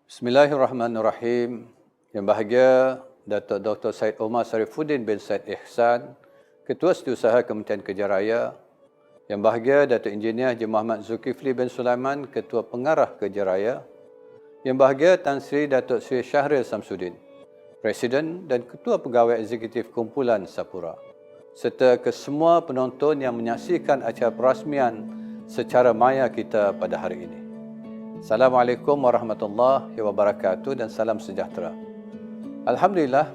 Bismillahirrahmanirrahim. Yang bahagia Datuk Dr. Syed Omar Sarifuddin bin Syed Ihsan, Ketua Setiausaha Kementerian Kerja Raya. Yang bahagia Datuk Engineer Haji Muhammad Zulkifli bin Sulaiman, Ketua Pengarah Kerja Raya. Yang bahagia Tan Sri Datuk Sri Syahril Samsudin, Presiden dan Ketua Pegawai Eksekutif Kumpulan Sapura, serta kesemua penonton yang menyaksikan acara perasmian secara maya kita pada hari ini. Assalamualaikum warahmatullahi wabarakatuh dan salam sejahtera. Alhamdulillah,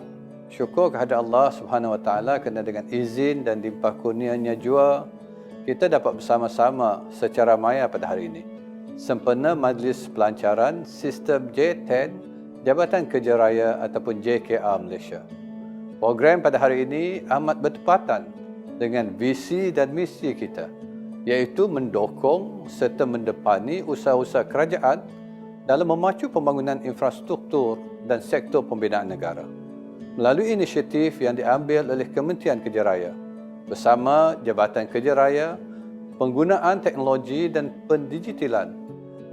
syukur kehadrat Allah Subhanahu wa taala kerana dengan izin dan limpah kurnianya jua kita dapat bersama-sama secara maya pada hari ini sempena majlis pelancaran sistem J10 Jabatan Kerja Raya ataupun JKR Malaysia. Program pada hari ini amat bertepatan dengan visi dan misi kita, iaitu mendukung serta mendepani usaha-usaha kerajaan dalam memacu pembangunan infrastruktur dan sektor pembinaan negara melalui inisiatif yang diambil oleh Kementerian Kerja Raya bersama Jabatan Kerja Raya. Penggunaan teknologi dan pendigitalan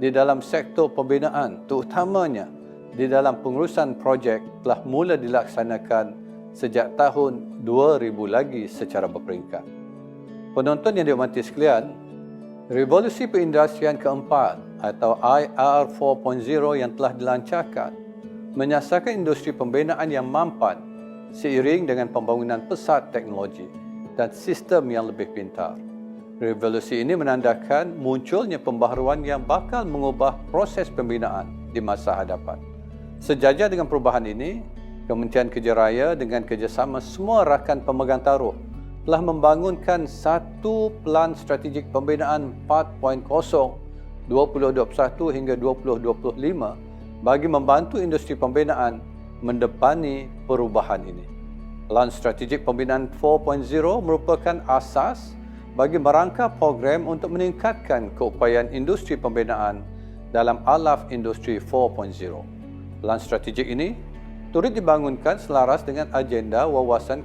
di dalam sektor pembinaan, terutamanya di dalam pengurusan projek, telah mula dilaksanakan sejak tahun 2000 lagi secara berperingkat. Penonton yang dihormati sekalian, revolusi perindustrian keempat atau IR 4.0 yang telah dilancarkan menyasarkan industri pembinaan yang mampan seiring dengan pembangunan pesat teknologi dan sistem yang lebih pintar. Revolusi ini menandakan munculnya pembaharuan yang bakal mengubah proses pembinaan di masa hadapan. Sejajar dengan perubahan ini, Kementerian Kerja Raya dengan kerjasama semua rakan pemegang taruh telah membangunkan satu pelan strategik pembinaan 4.0 2021 hingga 2025 bagi membantu industri pembinaan mendepani perubahan ini. Pelan strategik pembinaan 4.0 merupakan asas bagi merangka program untuk meningkatkan keupayaan industri pembinaan dalam alaf industri 4.0. Pelan strategik ini turut dibangunkan selaras dengan agenda Wawasan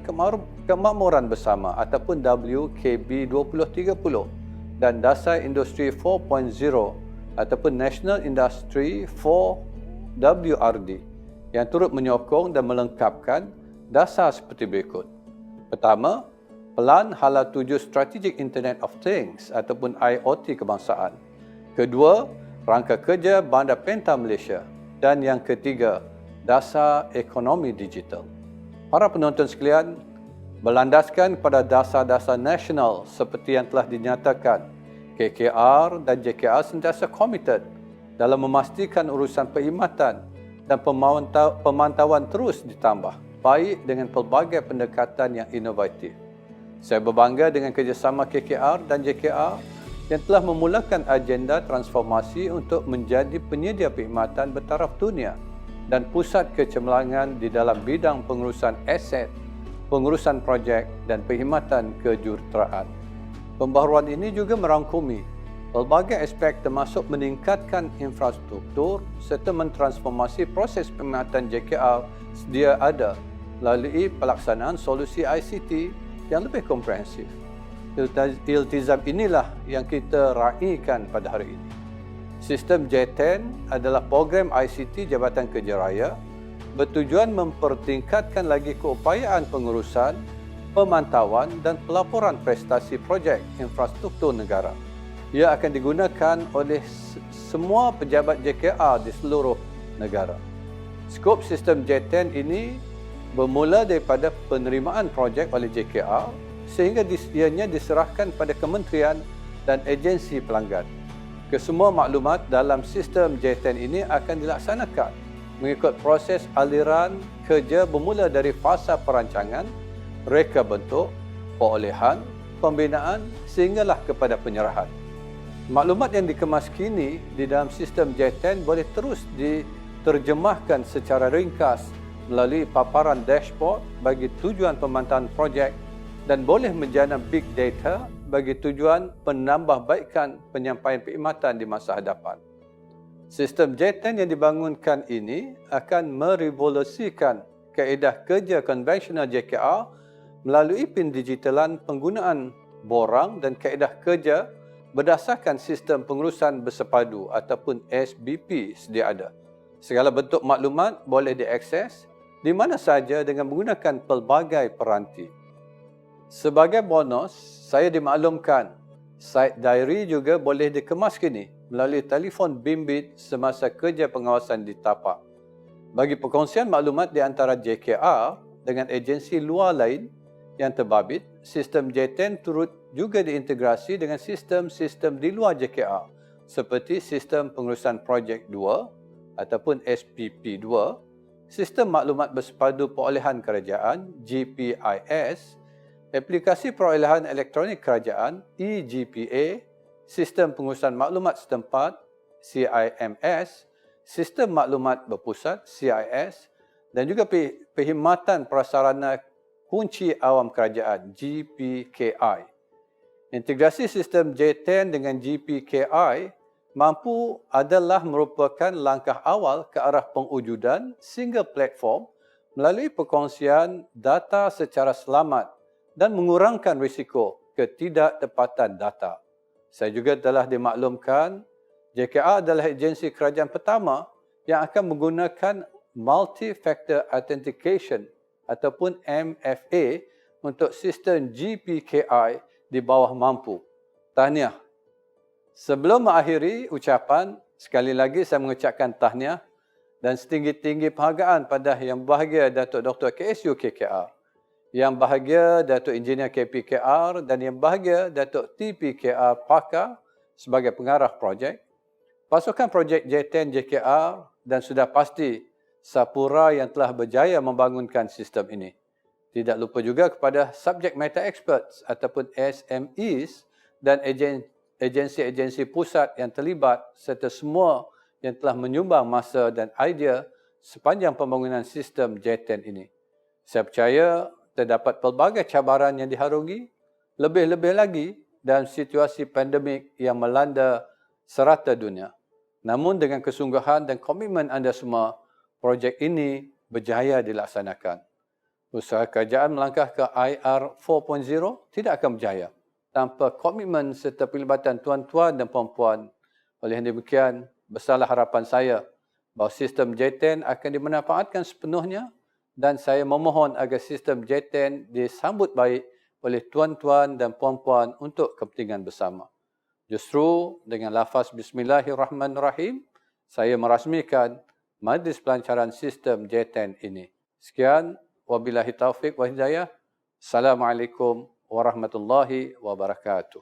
Kemakmuran Bersama ataupun WKB 2030 dan Dasar Industri 4.0 ataupun National Industry 4 WRD yang turut menyokong dan melengkapkan dasar seperti berikut. Pertama, Pelan Hala Tuju Strategic Internet of Things ataupun IoT kebangsaan. Kedua, Rangka Kerja Bandar Penta Malaysia. Dan yang ketiga, Dasar Ekonomi Digital. Para penonton sekalian, berlandaskan pada dasar-dasar nasional seperti yang telah dinyatakan, KKR dan JKR sentiasa komited dalam memastikan urusan perkhidmatan dan pemantauan terus ditambah, baik dengan pelbagai pendekatan yang inovatif. Saya berbangga dengan kerjasama KKR dan JKR yang telah memulakan agenda transformasi untuk menjadi penyedia perkhidmatan bertaraf dunia dan pusat kecemerlangan di dalam bidang pengurusan aset, pengurusan projek dan perkhidmatan kejuruteraan. Pembaharuan ini juga merangkumi pelbagai aspek termasuk meningkatkan infrastruktur serta mentransformasi proses perkhidmatan JKR sedia ada melalui pelaksanaan solusi ICT yang lebih komprehensif. Iltizam inilah yang kita raikan pada hari ini. Sistem J10 adalah program ICT Jabatan Kerja Raya bertujuan mempertingkatkan lagi keupayaan pengurusan, pemantauan dan pelaporan prestasi projek infrastruktur negara. Ia akan digunakan oleh semua pejabat JKR di seluruh negara. Skop sistem J10 ini bermula daripada penerimaan projek oleh JKR sehingga ianya diserahkan pada kementerian dan agensi pelanggan. Kesemua maklumat dalam sistem J10 ini akan dilaksanakan mengikut proses aliran kerja bermula dari fasa perancangan, reka bentuk, perolehan, pembinaan sehinggalah kepada penyerahan. Maklumat yang dikemas kini di dalam sistem J10 boleh terus diterjemahkan secara ringkas melalui paparan dashboard bagi tujuan pemantauan projek dan boleh menjana big data bagi tujuan penambahbaikan penyampaian perkhidmatan di masa hadapan. Sistem J10 yang dibangunkan ini akan merevolusikan kaedah kerja konvensional JKR melalui pendigitalan penggunaan borang dan kaedah kerja berdasarkan sistem pengurusan bersepadu ataupun SBP sedia ada. Segala bentuk maklumat boleh diakses di mana saja dengan menggunakan pelbagai peranti. Sebagai bonus, saya dimaklumkan site diary juga boleh dikemas kini melalui telefon bimbit semasa kerja pengawasan di tapak. Bagi perkongsian maklumat di antara JKR dengan agensi luar lain yang terbabit, sistem J10 turut juga diintegrasi dengan sistem-sistem di luar JKR seperti sistem pengurusan projek 2 ataupun SPP2, sistem maklumat bersepadu perolehan kerajaan GPIS, aplikasi perolehan elektronik kerajaan eGPA, sistem pengurusan maklumat setempat CIMS, sistem maklumat berpusat CIS dan juga perkhidmatan prasarana kunci awam kerajaan GPKI. Integrasi sistem J10 dengan GPKI mampu adalah merupakan langkah awal ke arah pengujudan single platform melalui perkongsian data secara selamat dan mengurangkan risiko ketidaktepatan data. Saya juga telah dimaklumkan JKR adalah agensi kerajaan pertama yang akan menggunakan Multi-Factor Authentication ataupun MFA untuk sistem GPKI di bawah mampu. Tahniah. Sebelum mengakhiri ucapan, sekali lagi saya mengucapkan tahniah dan setinggi-tinggi penghargaan pada Yang Berbahagia Datuk Dr. KSU KKR, Yang Berbahagia Datuk Engineer KPKR dan Yang Berbahagia Datuk TPKR Pakar sebagai pengarah projek, pasukan projek J10 JKR dan sudah pasti Sapura yang telah berjaya membangunkan sistem ini. Tidak lupa juga kepada subject matter experts ataupun SMEs dan agensi-agensi pusat yang terlibat serta semua yang telah menyumbang masa dan idea sepanjang pembangunan sistem J10 ini. Saya percaya terdapat pelbagai cabaran yang diharungi, lebih-lebih lagi dalam situasi pandemik yang melanda serata dunia. Namun dengan kesungguhan dan komitmen anda semua, projek ini berjaya dilaksanakan. Usaha kerajaan melangkah ke IR 4.0 tidak akan berjaya tanpa komitmen serta pelibatan tuan-tuan dan puan-puan. Oleh demikian, besarlah harapan saya bahawa sistem J10 akan dimanfaatkan sepenuhnya dan saya memohon agar sistem J10 disambut baik oleh tuan-tuan dan puan-puan untuk kepentingan bersama. Justru dengan lafaz Bismillahirrahmanirrahim, saya merasmikan Majlis Pelancaran Sistem J10 ini. Sekian, wabillahi taufiq wa hidayah. Assalamualaikum warahmatullahi wabarakatuh.